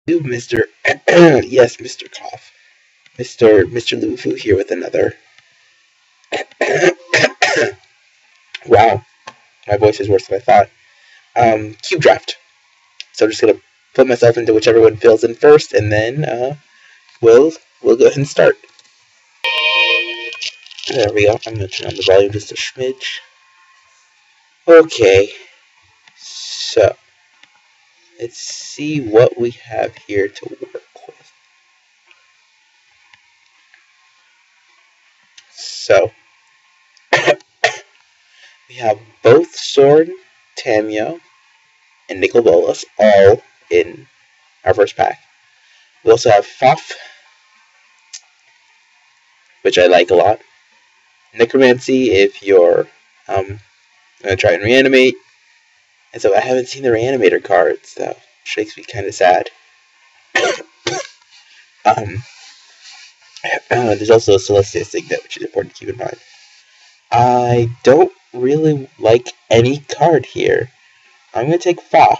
You, Mr. yes, Mr. Cough. Mr. Lufu here with another. Wow, my voice is worse than I thought. Cube draft. So I'm just gonna put myself into whichever one fills in first, and then we'll go ahead and start. There we go. I'm gonna turn on the volume just a smidge. Okay, so let's see what we have here to work with. So we have both Soren, Tamio, and Nicol Bolas all in our first pack. We also have Faf, which I like a lot. Necromancy if you're going to try and reanimate. And so I haven't seen the Reanimator cards, though, which makes me kind of sad. There's also a Celestia Signet, which is important to keep in mind. I don't really like any card here. I'm going to take Faf.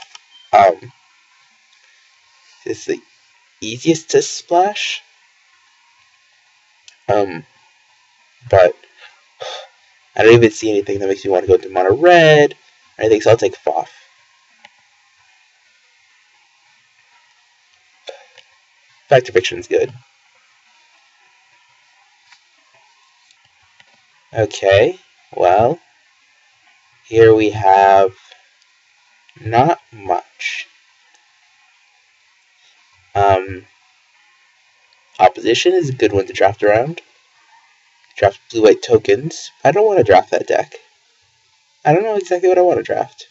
It's the easiest to splash. But I don't even see anything that makes me want to go into mono red or anything, so I'll take Faf. Fact or Fiction is good. Okay, well, here we have not much. Opposition is a good one to draft around. Draft blue-white tokens. I don't want to draft that deck. I don't know exactly what I want to draft.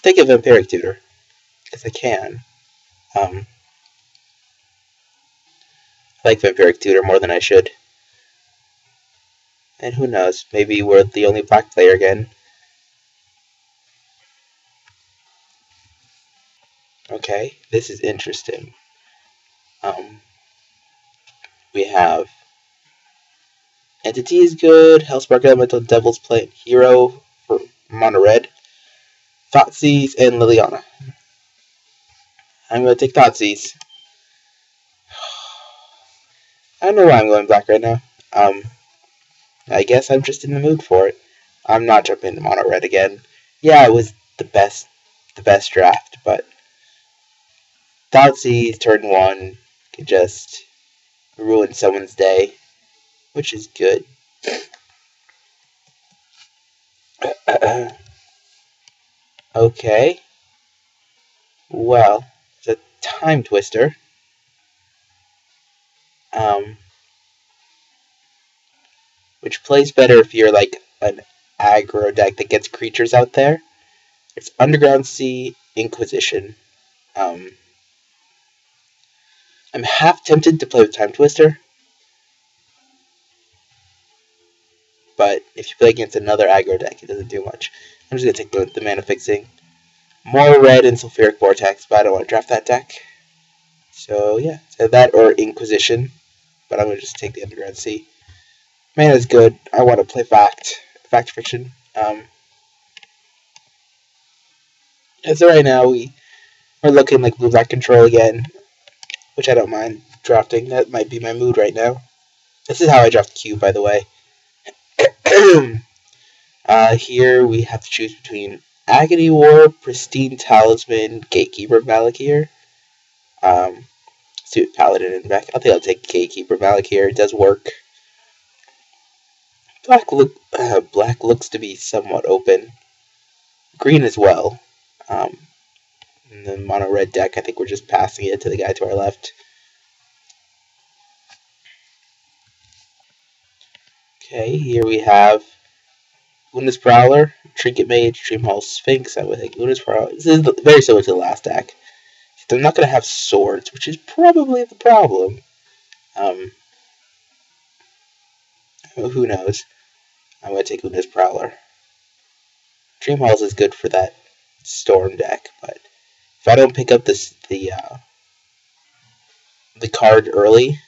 Take a Vampiric Tutor, because I can. I like Vampiric Tutor more than I should. And who knows, maybe we're the only black player again. Okay, this is interesting. We have Entity is good, Hellspark Elemental, Devil's Plant, Hero for mono red, Thoughtseize, and Liliana. I'm going to take Thoughtseize. I don't know why I'm going black right now. I guess I'm just in the mood for it. I'm not jumping into mono red again. Yeah, it was the best draft, but Thoughtseize turn 1 can just ruin someone's day, which is good. Okay. Well, it's a Time Twister. Which plays better if you're like an aggro deck that gets creatures out there. It's Underground Sea, Inquisition. I'm half tempted to play with Time Twister. But if you play against another aggro deck, it doesn't do much. I'm just going to take the Mana Fixing. More red and Sulfuric Vortex, but I don't want to draft that deck. So yeah, so that or Inquisition. But I'm going to just take the Underground Sea. Mana is good. I want to play Fact or Fiction. And so right now we're looking like blue-black control again, which I don't mind drafting. That might be my mood right now. This is how I draft Q, by the way. Here we have to choose between Agony War, Pristine Talisman, Gatekeeper Valakir. Suit Paladin in back. I think I'll take Gatekeeper Valakir. It does work. Black looks to be somewhat open. Green as well. In the mono red deck, I think we're just passing it to the guy to our left. Okay, here we have Luna's Prowler, Trinket Mage, Dreamhall Sphinx. I would think Luna's Prowler. This is very similar to the last deck. They're not going to have swords, which is probably the problem. Who knows? I'm going to take Luna's Prowler. Dreamhalls is good for that Storm deck, but if I don't pick up the card early,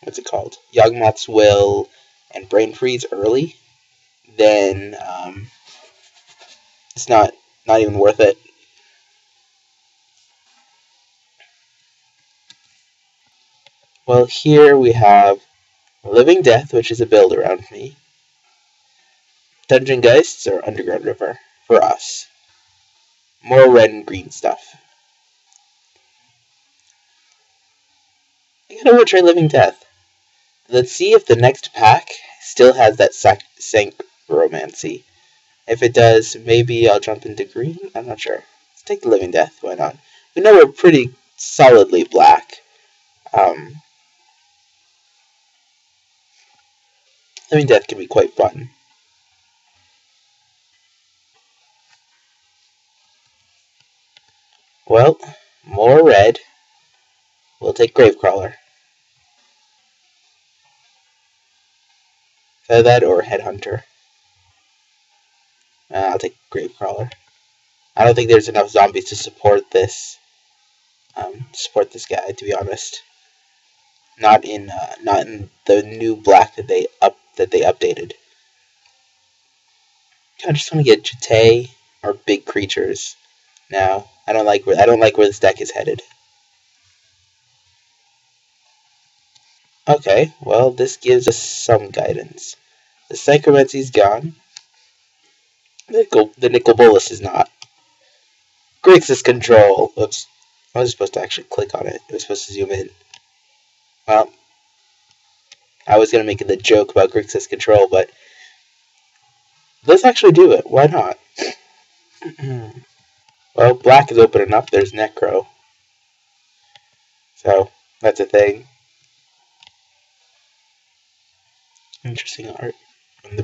what's it called? Yawgmoth's Will and Brain Freeze early, then it's not even worth it. Well, here we have Living Death, which is a build around me. Dungeon Geists or Underground River for us. More red and green stuff. I gotta go try Living Death. Let's see if the next pack still has that Synchromancy. If it does, maybe I'll jump into green. I'm not sure. Let's take the Living Death. Why not? We know we're pretty solidly black. Living Death can be quite fun. Well, more red. We'll take Gravecrawler. Either that or Headhunter. I'll take Gravecrawler. I don't think there's enough zombies to support this. Guy, to be honest. Not in the new black that they updated. I just want to get Jete or big creatures. Now I don't like where this deck is headed. Okay, well this gives us some guidance. The Psychomancy's gone. The Nicol Bolas is not. Grixis control. Oops. I was supposed to actually click on it. It was supposed to zoom in. Well, I was going to make the joke about Grixis control, but let's actually do it. Why not? Well, black is opening up. There's Necro. So, that's a thing. Interesting art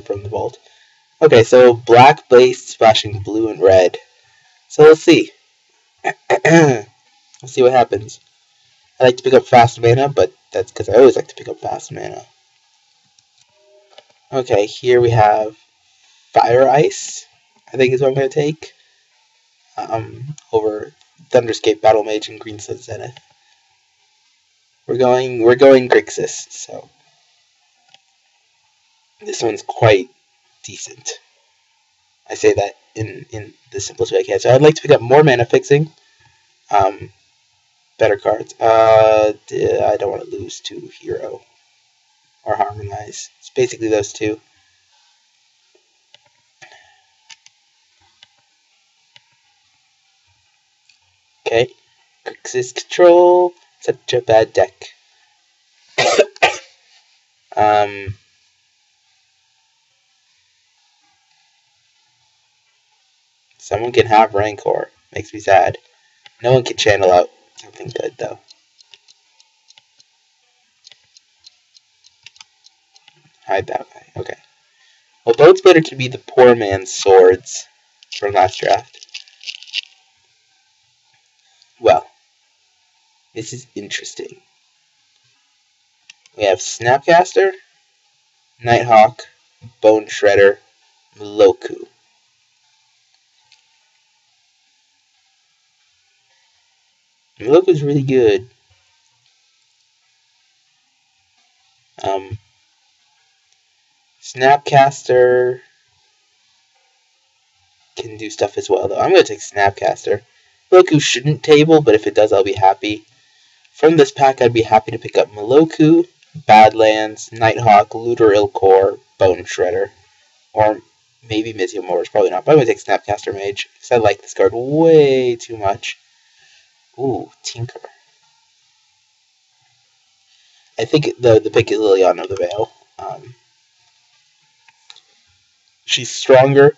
from the vault. Okay, so black base splashing blue and red. So let's see. Let's see what happens. I like to pick up fast mana, but that's because I always like to pick up fast mana. Okay, here we have Fire Ice, I think is what I'm going to take. Over Thunderscape, Battle Mage, and Green Sun Zenith. We're going Grixis, so this one's quite decent. I say that in the simplest way I can. So I'd like to pick up more mana fixing. Better cards. I don't want to lose to Hero or Harmonize. It's basically those two. Okay. Grixis control. Such a bad deck. Someone can have Rancor. Makes me sad. No one can channel out something good, though. Hide that guy. Okay. Well, Boat Splitter can be the poor man's swords from last draft. Well, this is interesting. We have Snapcaster, Nighthawk, Bone Shredder, Mloku. Mloku's really good. Snapcaster can do stuff as well, though. I'm going to take Snapcaster. Mloku shouldn't table, but if it does, I'll be happy. From this pack, I'd be happy to pick up Mloku, Badlands, Nighthawk, Looter Ilkor, Bone Shredder, or maybe Mizio Morris. Probably not, but I'm going to take Snapcaster Mage, because I like this card way too much. Ooh, Tinker. I think the pick is Liliana of the Veil. She's stronger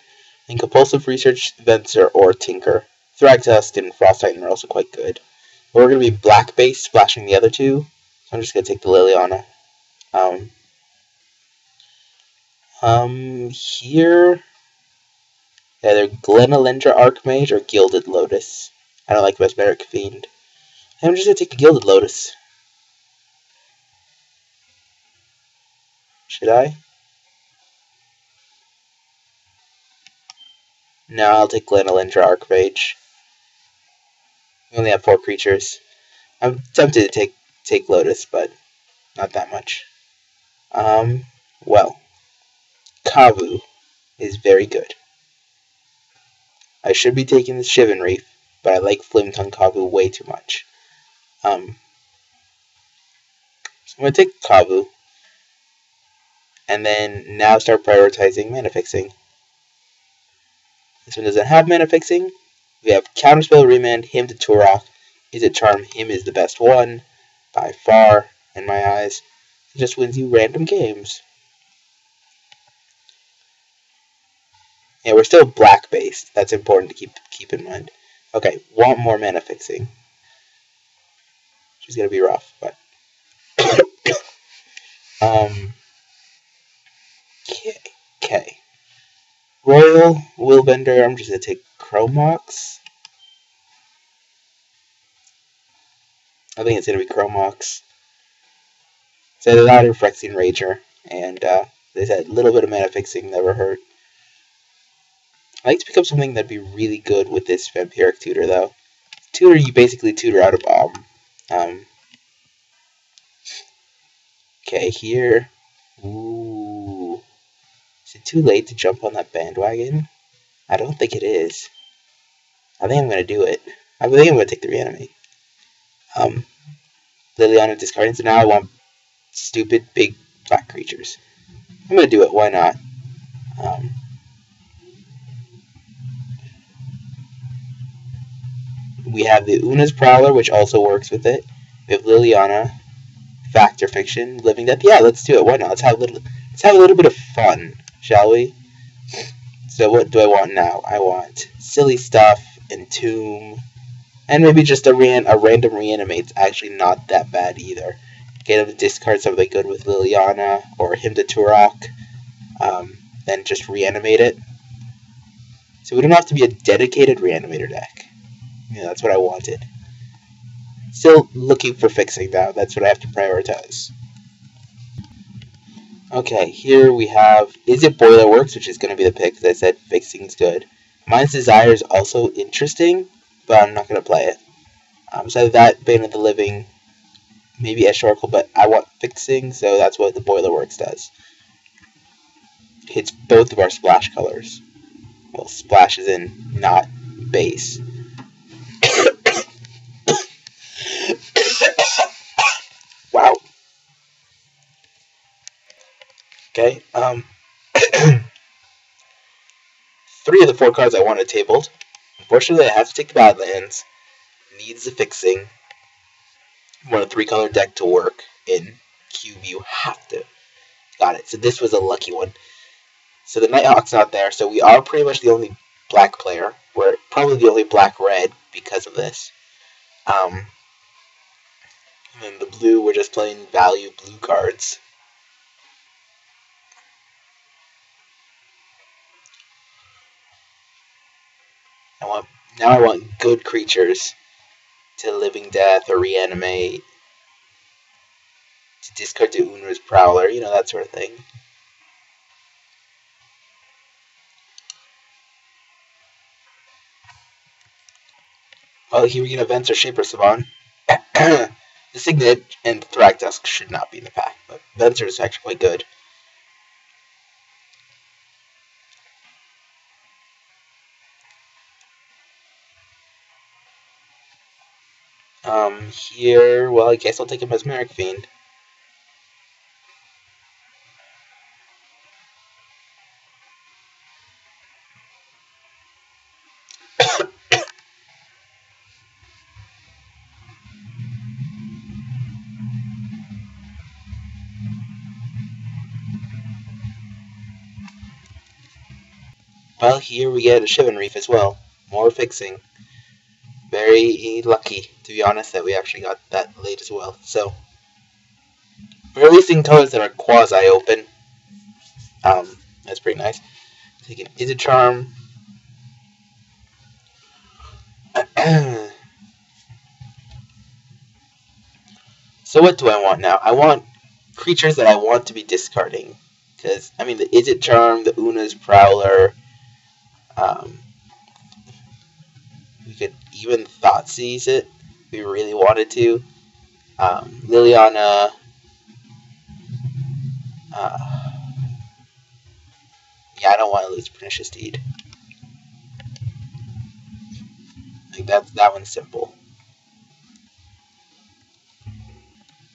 than Compulsive Research, Venser, or Tinker. Thragtusk and Frost Titan are also quite good. But we're going to be black-based, splashing the other two. So I'm just going to take the Liliana. Here, either Glenalendra Archmage or Gilded Lotus. I don't like Mesmeric Fiend. I'm just going to take the Gilded Lotus. Should I? No, I'll take Glenalendra Archmage. We only have 4 creatures. I'm tempted to take Lotus, but not that much. Well, Kavu is very good. I should be taking the Shivan Reef, but I like Flimtongue Kavu way too much. I'm going to take Kavu, and then now start prioritizing mana fixing. This one doesn't have mana fixing. We have Counterspell, Remand, Hymn to Turok. Is it Charm? Him is the best one, by far, in my eyes. It just wins you random games. Yeah, we're still black-based. That's important to keep in mind. Okay, want more mana fixing. She's gonna be rough, but okay. Royal Willbender. I'm just gonna take Chromox. I think it's gonna be Chromox. So they're not Phyrexian Rager, and they said a little bit of mana fixing never hurt. I like to pick up something that'd be really good with this Vampiric Tutor, though. Tutor, you basically tutor out a bomb. Okay, here. Ooh. Is it too late to jump on that bandwagon? I don't think it is. I think I'm going to do it. I think I'm going to take the Reanimate. Liliana discarding, so now I want stupid big black creatures. I'm going to do it, why not? We have the Una's Prowler, which also works with it. We have Liliana, Factor Fiction, Living Death. Yeah, let's do it, why not? Let's have a little bit of fun, shall we? So what do I want now? I want silly stuff, Entomb, and maybe just a random Reanimate's actually not that bad either. Get him to discard something good with Liliana, or him to Turok, then just Reanimate it. So we don't have to be a dedicated Reanimator deck. Yeah, that's what I wanted. Still looking for fixing now, that's what I have to prioritize. Okay, here we have, is it Boiler Works, which is going to be the pick, because I said fixing's good. Mind's Desire is also interesting, but I'm not going to play it. So that, Bane of the Living, maybe Ashorkle, but I want fixing, so that's what the Boiler Works does. Hits both of our splash colors. Well, splash is in, not base. Wow. Okay, 3 of the 4 cards I wanted tabled. Unfortunately, I have to take the Badlands. Needs the fixing. You want a 3-color deck to work in Cube, you have to. Got it. So this was a lucky one. So the Nighthawk's not there, so we are pretty much the only black player. We're probably the only black-red because of this. And then the blue, we're just playing value blue cards. Now I want good creatures to Living Death or Reanimate, to discard to Una's Prowler, you know, that sort of thing. Well, here we get Events or Shaper Savant. The Signet and Thragtusk should not be in the pack, but Venser is actually quite good. Here, well, I guess I'll take a Mesmeric Fiend. Well, here we get a Shivan Reef as well. More fixing. Very lucky, to be honest, that we actually got that late as well. So, we're releasing colors that are quasi-open. That's pretty nice. Taking Is a Charm. So what do I want now? I want creatures that I want to be discarding. Because, I mean, the Is It Charm, the Una's Prowler, we could even Thoughtseize it if we really wanted to. Liliana, yeah, I don't want to lose Pernicious Deed. Like that one's simple.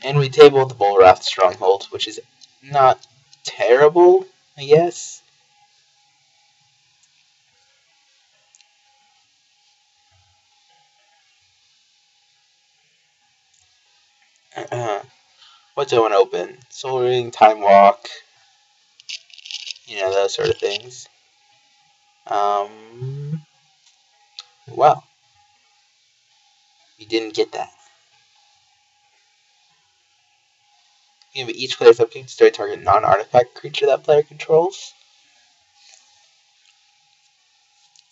And we table the Bullwrath Stronghold, which is not terrible, I guess. What do I want to open? Soul Ring, Time Walk, those sort of things. Well, you didn't get that. Each player's upkeep destroy target non-artifact creature that player controls.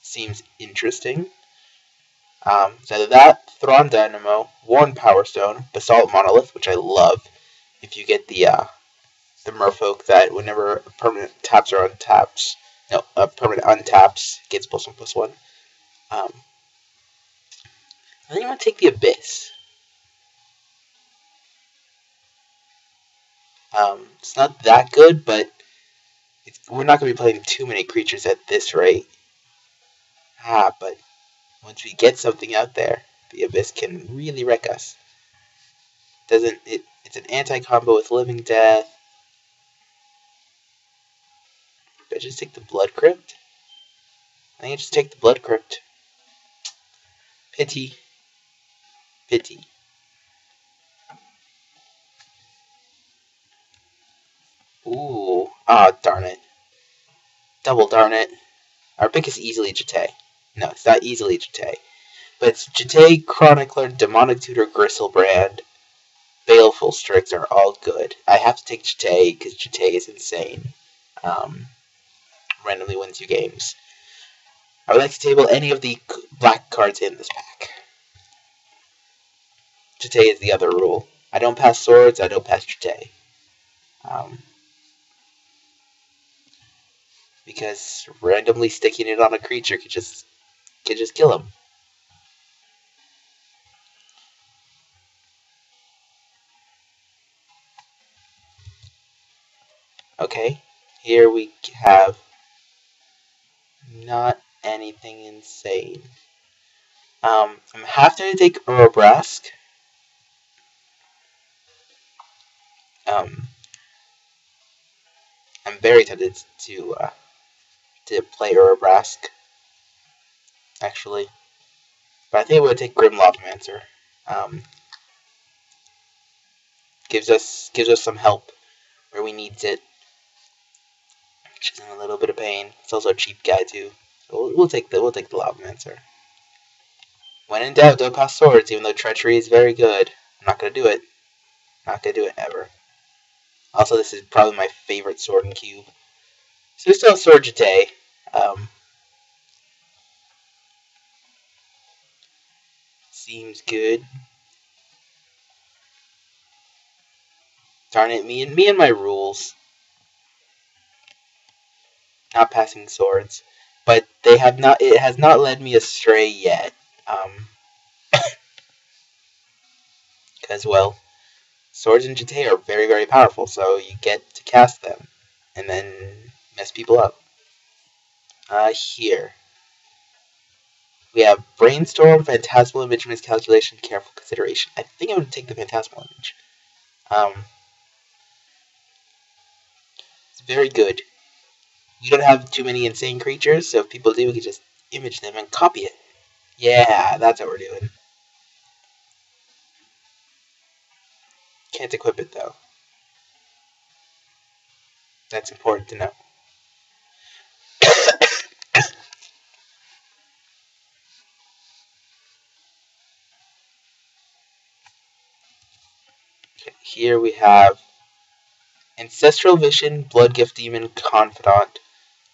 Seems interesting. So that, Thrawn Dynamo, Worn Power Stone, Basalt Monolith, which I love. If you get the Merfolk that whenever a permanent taps or untaps, a permanent untaps gets +1/+1. I think I'm gonna take the Abyss. It's not that good, but we're not gonna be playing too many creatures at this rate. But once we get something out there, the Abyss can really wreck us. It's an anti-combo with Living Death. Did I just take the Blood Crypt? I think I just take the Blood Crypt. Pity. Ooh. Darn it. Double darn it. Our pick is easily Jete. No, it's not easily Jete. But it's Jete, Chronicler, Demonic Tutor, Gristlebrand, Baleful Strix are all good. I have to take Jete because Jete is insane. Randomly wins you games. I would like to table any of the black cards in this pack. Jete is the other rule. I don't pass swords, I don't pass Jete. Because randomly sticking it on a creature could just kill him. Okay, here we have not anything insane. I'm have to take Orobrask. I'm very tempted to play Orobrask, actually. But I think I would take Grim Lavamancer. Gives us some help where we need it. Which is in a little bit of pain. It's also a cheap guy too. So we'll take the Lavamancer. When in doubt, don't pass swords, even though treachery is very good. I'm not gonna do it. Not gonna do it ever. Also, this is probably my favorite sword in Cube. So we still have Sword Jete. Seems good. Darn it, me and my rules. Not passing swords. But it has not led me astray yet. Because, well, swords in Jete are very, very powerful, so you get to cast them. And then mess people up. Here. We have Brainstorm, Phantasmal Image, Miscalculation, Careful Consideration. I think I'm going to take the Phantasmal Image. It's very good. We don't have too many insane creatures, so if people do, we can just image them and copy it. Yeah, that's what we're doing. Can't equip it, though. That's important to know. Okay, here we have Ancestral Vision, Bloodgift Demon, Confidant.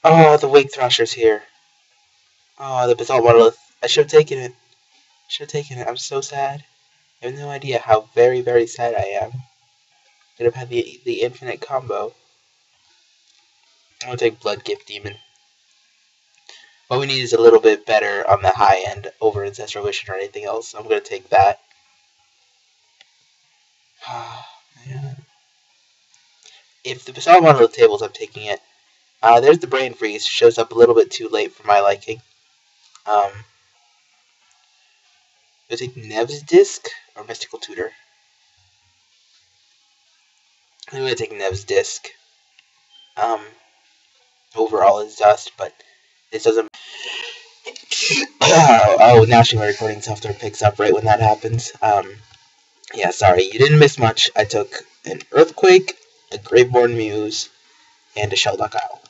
Oh, the Wake Thrasher's here. Oh, the Basalt Monolith. I should have taken it. I'm so sad. I have no idea how very, very sad I am. Could have had the infinite combo. I'm going to take Bloodgift Demon. What we need is a little bit better on the high end over Ancestral Vision or anything else. So I'm going to take that. If the Basalt Monolith tables, I'm taking it. There's the Brain Freeze. Shows up a little bit too late for my liking. I'll take Nev's Disc or Mystical Tutor. I'm gonna take Nev's disc. Overall is dust, but this doesn't. Oh, naturally my recording software picks up right when that happens. Yeah, sorry, you didn't miss much. I took an Earthquake, a Graveborn Muse, and a Shellduck Owl.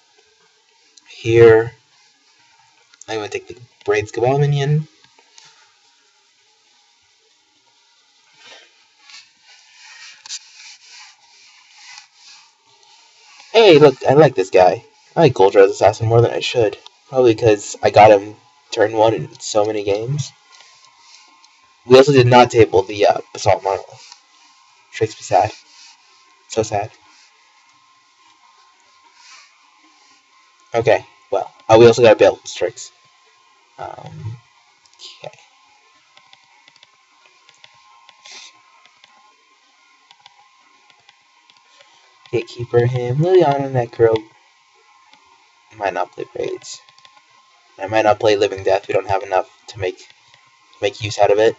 Here, I'm gonna take the Braids Cabal minion. Hey, look, I like this guy. I like Goldra's Assassin more than I should. Probably because I got him turn 1 in so many games. We also did not table the Basalt Monolith. Which makes me sad. So sad. Okay, well, we also got Baleful Strix. Okay. Gatekeeper him, Liliana Necro. Might not play Braids. I might not play Living Death. We don't have enough to make use out of it.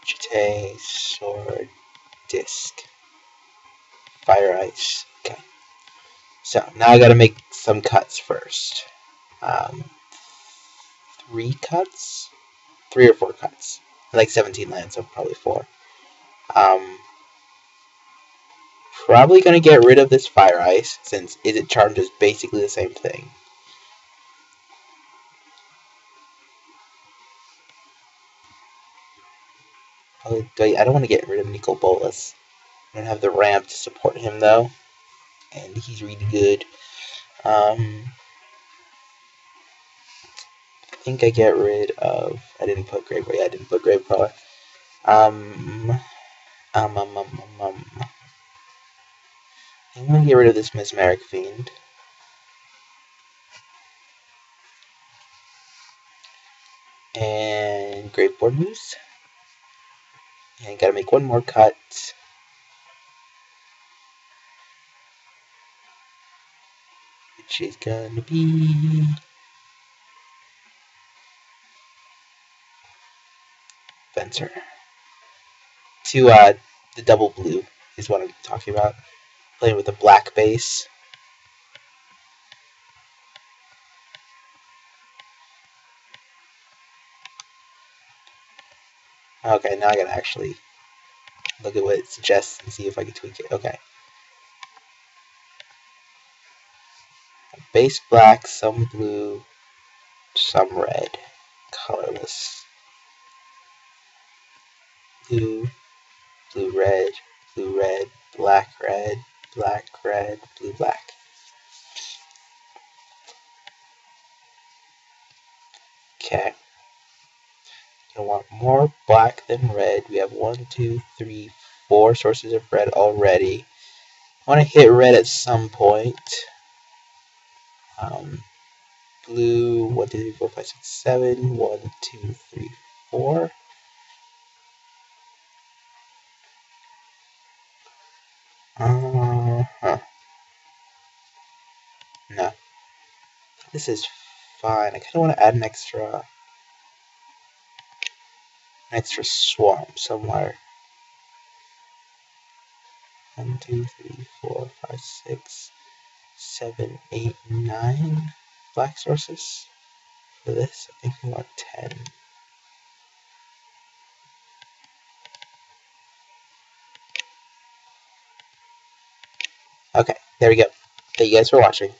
Chite, Sword, Disc, Fire Ice. Okay. So now I gotta make some cuts first. 3 cuts? 3 or 4 cuts. I like 17 lands, so probably 4. Probably gonna get rid of this Fire Ice, since Is It Charmed is basically the same thing. I don't want to get rid of Nicol Bolas. I don't have the ramp to support him, though. And he's really good. I think I get rid of... I didn't put Grave... Yeah, I didn't put Grave Crawler. I'm going to get rid of this Mesmeric Fiend. And Graveboard Moose. And gotta make one more cut. Which is gonna be... Fencer. To the double blue is what I'm talking about. Playing with a black base. Okay, now I gotta actually look at what it suggests and see if I can tweak it. Okay. Base black, some blue, some red. Colorless. Blue, blue red, black red, blue black. Okay. I want more black than red. We have 1, 2, 3, 4 sources of red already. I want to hit red at some point. Blue, 1, 2, 3, 4, 5, 6, 7. 1, 2, 3, 4. No. This is fine. I kind of want to add an extra swamp somewhere. 1, 2, 3, 4, 5, 6, 7, 8, 9 black sources. For this, I think we want 10. Okay, there we go. Thank you guys for watching.